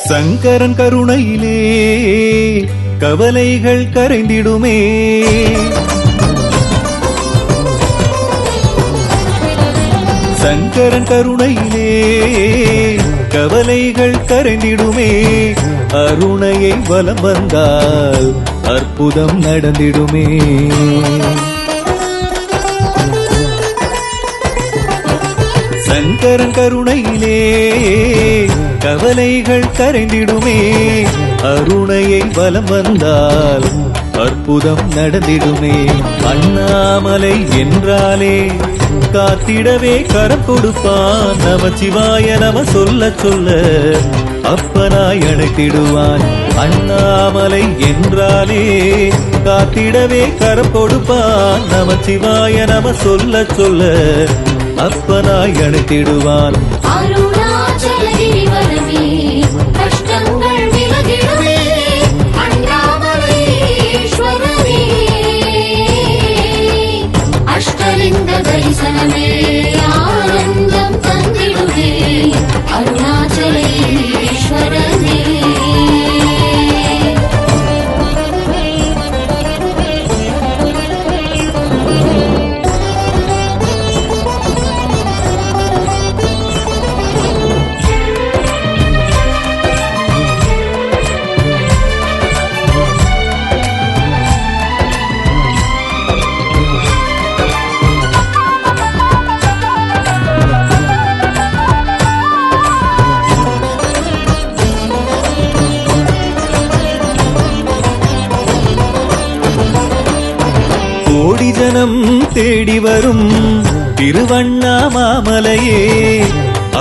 சங்கரன் கருணையிலே கவலைகள் கரைந்திடுமே. சங்கரன் கருணையிலே கவலைகள் கரைந்திடுமே. அருணையை வலம் வந்தால் அற்புதம் நடந்திடுமே. சங்கரன் கருணையிலே கவலைகள் கரைந்திடுமே. அருணையை வலம் வந்தால் அற்புதம் நடந்திடுமே. அண்ணாமலை என்றாலே காத்திடவே கரம் கொடுப்பான். நமச்சிவாய நம சொல்ல சொல்ல அப்பனாய் அழைத்திடுவான். அண்ணாமலை என்றாலே காத்திடவே கரம் கொடுப்பான். நமச்சிவாய நம சொல்ல சொல்ல அப்பனாய் அழைத்திடுவான். தரிசனமே ஆனந்தம் தந்திடுவே அருணாச்சலேஸ்வரனே. ஜனம் தேடி வரும் திருவண்ணாமலையே.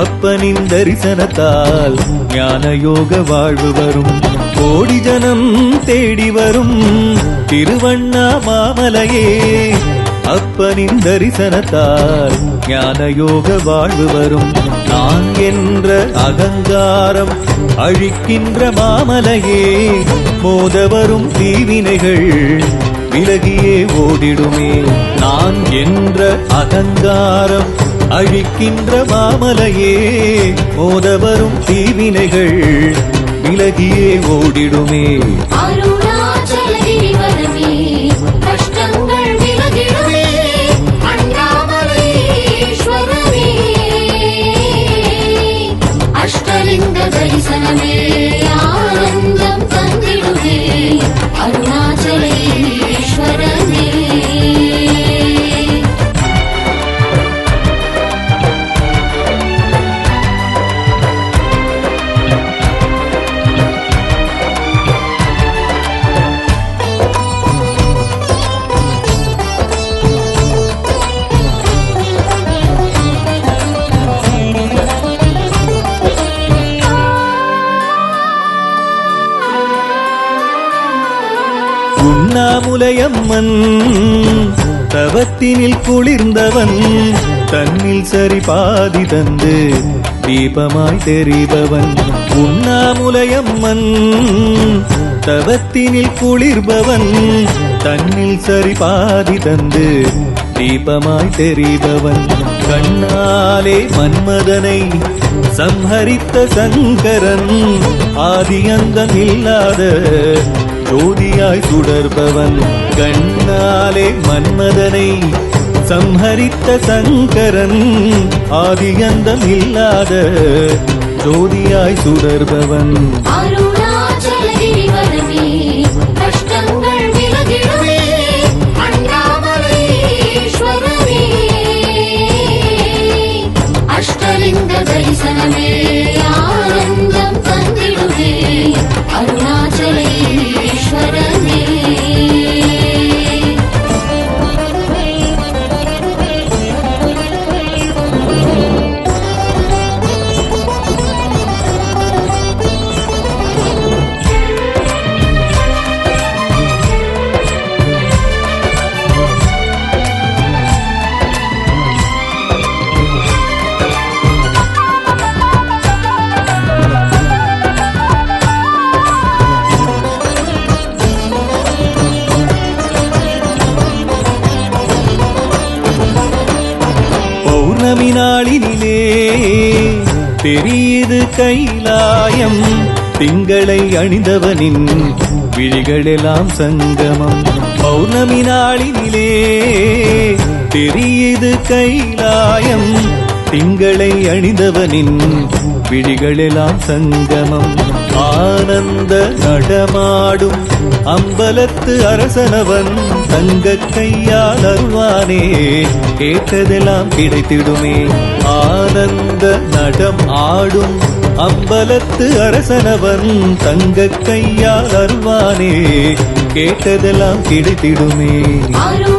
அப்பனின் தரிசனத்தால் ஞான யோக வாழ்வு வரும். கோடி ஜனம் தேடி வரும் திருவண்ணாமலையே. அப்பனின் தரிசனத்தால் ஞான யோக வாழ்வு வரும். நான் என்ற அகங்காரம் அழிக்கின்ற மாமலையே. மோத வரும் தீவினைகள் விலகியே ஓடிடுமே. நான் என்ற அகங்காரம் அழிக்கின்ற மாமலையே. மோத வரும் தீவினைகள் விலகியே ஓடிடுமே. அஷ்டலிங்க தரிசனமே ஆனந்தம் தந்திடுவே அருணாச்சலேஸ்வரனே. உண்ணாமுலையம்மன் தவத்தினில் குளிர்ந்தவன். தன்னில் சரி பாதி தந்து தீபமாய் தெரிபவன். உண்ணாமுலையம்மன் தவத்தினில் குளிர்பவன். தன்னில் சரி பாதி தந்து தீபமாய் தெரிபவன். கண்ணாலே மன்மதனை சம்ஹரித்த சங்கரன். ஆதியந்தம் இல்லாத ஜோதியாய் சுடர்பவன். கண்ணாலே மன்மதனை சம்ஹரித்த சங்கரன். ஆதியந்தம் இல்லாத ஜோதியாய் சுடர்பவன். அஷ்டலிங்க தரிசனமே ஆனந்தம் தந்திடுவே அருணாச்சலேஸ்வரனே. நாளினிலே தெரியுது கைலாயம். திங்களை அணிந்தவனின் விழிகளெல்லாம் சங்கமம். பௌர்ணமி நாளினிலே தெரியுது கைலாயம். திங்களை அணிந்தவனின் விழிகளெல்லாம் சங்கமம். ஆனந்த நடமாடும் அம்பலத்து அரசனவன் தங்க கையால் அருள்வானே, கேட்டதெல்லாம் கிடைத்திடுமே. ஆனந்த நடம் ஆடும் அம்பலத்து அரசனவன் தங்க கையால் அருள்வானே, கேட்டதெல்லாம் கிடைத்திடுமே. அருள்